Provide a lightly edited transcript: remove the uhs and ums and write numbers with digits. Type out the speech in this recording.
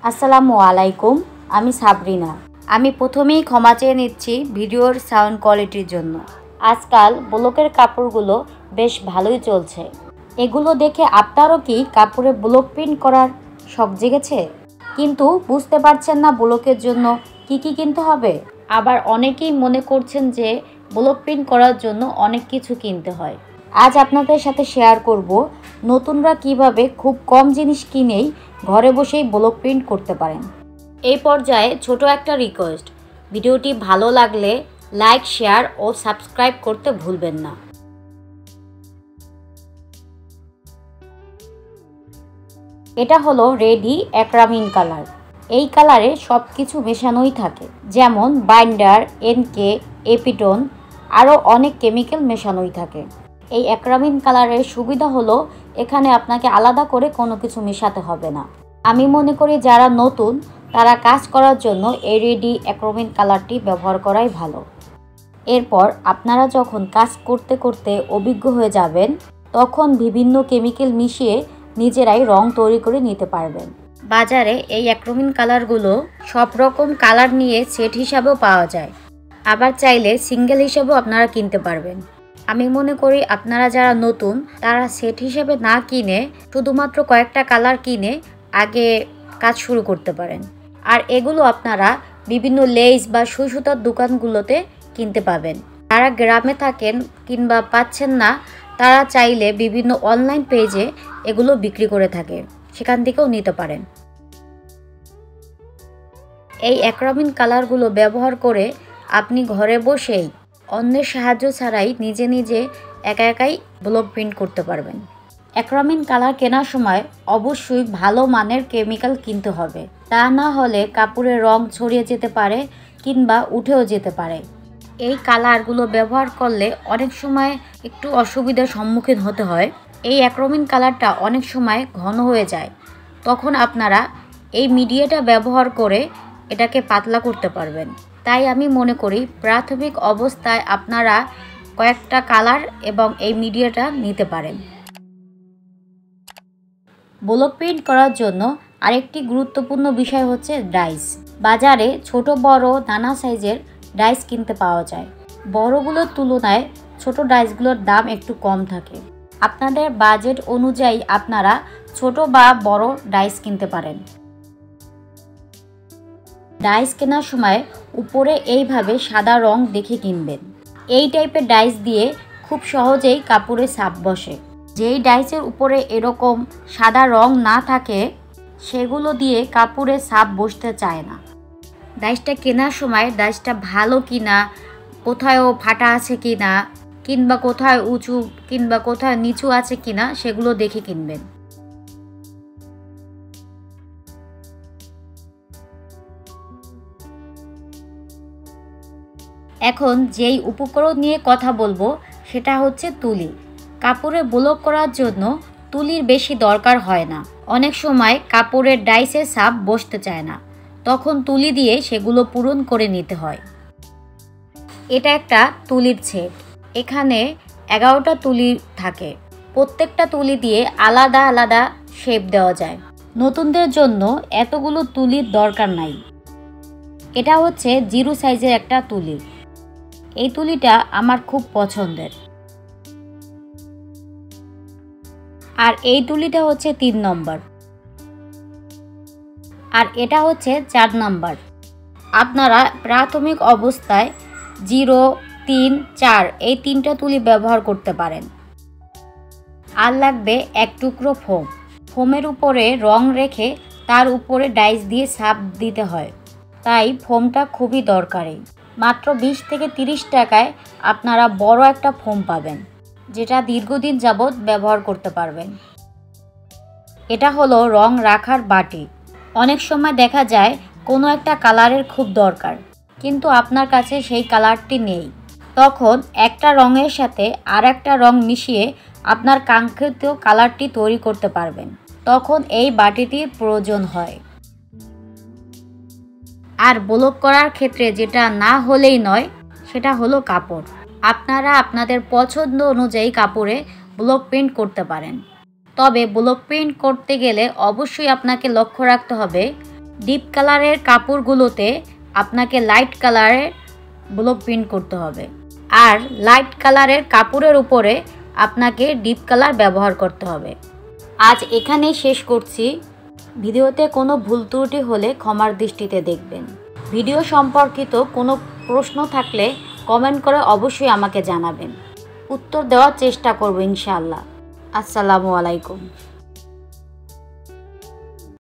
আসসালামু আলাইকুম, আমি সাবরিনা। আমি প্রথমেই ক্ষমা চেয়ে নিচ্ছি ভিডিওর সাউন্ড কোয়ালিটির জন্য। আজকাল ব্লকের কাপড়গুলো বেশ ভালোই চলছে। এগুলো দেখে আপনারও কি কাপড়ে ব্লক প্রিন্ট করার শখ জেগেছে, কিন্তু বুঝতে পারছেন না ব্লকের জন্য কি কি কিনতে হবে? আবার অনেকেই মনে করছেন যে ব্লক প্রিন্ট করার জন্য অনেক কিছু কিনতে হয়। আজ আপনাদের সাথে শেয়ার করব নতুনরা কিভাবে খুব কম জিনিস কিনেই ঘরে বসেই ব্লক প্রিন্ট করতে পারেন। এই পর্যায়ে ছোট একটা রিকোয়েস্ট, ভিডিওটি ভালো লাগলে লাইক, শেয়ার ও সাবস্ক্রাইব করতে ভুলবেন না। এটা হলো রেডি অ্যাক্রামিন কালার। এই কালারে সব কিছু মেশানোই থাকে, যেমন বাইন্ডার, এনকে, এপিটোন, আরও অনেক কেমিক্যাল মেশানোই থাকে। এই অ্যাক্রামিন কালারের সুবিধা হলো এখানে আপনাকে আলাদা করে কোনো কিছু মেশাতে হবে না। আমি মনে করি যারা নতুন তারা কাজ করার জন্য এই রেডি অ্যাক্রামিন কালারটি ব্যবহার করাই ভালো। এরপর আপনারা যখন কাজ করতে করতে অভিজ্ঞ হয়ে যাবেন, তখন বিভিন্ন কেমিক্যাল মিশিয়ে নিজেরাই রং তৈরি করে নিতে পারবেন। বাজারে এই অ্যাক্রামিন কালারগুলো সব রকম কালার নিয়ে সেট হিসাবেও পাওয়া যায়, আবার চাইলে সিঙ্গেল হিসাবেও আপনারা কিনতে পারবেন। আমি মনে করি আপনারা যারা নতুন তারা সেট হিসেবে না কিনে শুধুমাত্র কয়েকটা কালার কিনে আগে কাজ শুরু করতে পারেন। আর এগুলো আপনারা বিভিন্ন লেস বা সুই সুতার দোকানগুলোতে কিনতে পাবেন। যারা গ্রামে থাকেন কিংবা পাচ্ছেন না, তারা চাইলে বিভিন্ন অনলাইন পেজে এগুলো বিক্রি করে থাকে, সেখান থেকেও নিতে পারেন। এই অ্যাক্রামিন কালারগুলো ব্যবহার করে আপনি ঘরে বসেই অন্যের সাহায্য ছাড়াই নিজে নিজে একা একাই ব্লক প্রিন্ট করতে পারবেন। অ্যাক্রামিন কালার কেনার সময় অবশ্যই ভালো মানের কেমিক্যাল কিনতে হবে, তা না হলে কাপড়ের রং ছড়িয়ে যেতে পারে কিংবা উঠেও যেতে পারে। এই কালারগুলো ব্যবহার করলে অনেক সময় একটু অসুবিধার সম্মুখীন হতে হয়। এই অ্যাক্রামিন কালারটা অনেক সময় ঘন হয়ে যায়, তখন আপনারা এই মিডিয়াটা ব্যবহার করে এটাকে পাতলা করতে পারবেন। তাই আমি মনে করি প্রাথমিক অবস্থায় আপনারা কয়েকটা কালার এবং এই মিডিয়াটা নিতে পারেন। ব্লক প্রিন্ট করার জন্য আরেকটি গুরুত্বপূর্ণ বিষয় হচ্ছে ডাইস। বাজারে ছোট বড় নানা সাইজের ডাইস কিনতে পাওয়া যায়। বড়গুলোর তুলনায় ছোট ডাইসগুলোর দাম একটু কম থাকে। আপনাদের বাজেট অনুযায়ী আপনারা ছোট বা বড় ডাইস কিনতে পারেন। ডাইস কেনার সময় উপরে এইভাবে সাদা রং দেখে কিনবেন। এই টাইপের ডাইস দিয়ে খুব সহজেই কাপড়ে ছাপ বসে। যেই ডাইসের উপরে এরকম সাদা রং না থাকে, সেগুলো দিয়ে কাপড়ে ছাপ বসতে চায় না। ডাইসটা কেনার সময় ডাইসটা ভালো কিনা, কোথায় ফাটা আছে কিনা, কিংবা কোথায় উঁচু কিংবা কোথায় নিচু আছে কিনা সেগুলো দেখে কিনবেন। এখন যেই উপকরণ নিয়ে কথা বলবো সেটা হচ্ছে তুলি। কাপড়ে ব্লক করার জন্য তুলির বেশি দরকার হয় না। অনেক সময় কাপড়ের ডাইসের ছাপ বসতে চায় না, তখন তুলি দিয়ে সেগুলো পূরণ করে নিতে হয়। এটা একটা তুলির সেট। এখানে 11টা তুলি থাকে। প্রত্যেকটা তুলি দিয়ে আলাদা আলাদা শেপ দেওয়া যায়। নতুনদের জন্য এতগুলো তুলির দরকার নাই। এটা হচ্ছে 0 সাইজের একটা তুলি। এই তুলিটা আমার খুব পছন্দের। আর এই তুলিটা হচ্ছে 3 নম্বর, আর এটা হচ্ছে 4 নম্বর। আপনারা প্রাথমিক অবস্থায় 0, 3, 4 এই 3টা তুলি ব্যবহার করতে পারেন। আর লাগবে এক টুকরো ফোম। ফোমের উপরে রং রেখে তার উপরে ডাইস দিয়ে ছাপ দিতে হয়, তাই ফোমটা খুবই দরকারি। মাত্র 20 থেকে 30 টাকায় আপনারা বড় একটা ফোম পাবেন, যেটা দীর্ঘদিন যাবৎ ব্যবহার করতে পারবেন। এটা হলো রং রাখার বাটি। অনেক সময় দেখা যায় কোনো একটা কালারের খুব দরকার, কিন্তু আপনার কাছে সেই কালারটি নেই। তখন একটা রঙের সাথে আর একটা রং মিশিয়ে আপনার কাঙ্ক্ষিত কালারটি তৈরি করতে পারবেন। তখন এই বাটিটির প্রয়োজন হয়। আর ব্লক করার ক্ষেত্রে যেটা না হলেই নয় সেটা হলো কাপড়। আপনারা আপনাদের পছন্দ অনুযায়ী কাপড়ে ব্লক প্রিন্ট করতে পারেন। তবে ব্লক প্রিন্ট করতে গেলে অবশ্যই আপনাকে লক্ষ্য রাখতে হবে ডিপ কালারের কাপড়গুলোতে আপনাকে লাইট কালারের ব্লক প্রিন্ট করতে হবে, আর লাইট কালারের কাপড়ের উপরে আপনাকে ডিপ কালার ব্যবহার করতে হবে। আজ এখানেই শেষ করছি। ভিডিওতে কোনো ভুল ত্রুটি হলে ক্ষমার দৃষ্টিতে দেখবেন। ভিডিও সম্পর্কিত কোনো প্রশ্ন থাকলে কমেন্ট করে অবশ্যই আমাকে জানাবেন, উত্তর দেওয়ার চেষ্টা করব ইনশাআল্লাহ। আসসালামু আলাইকুম।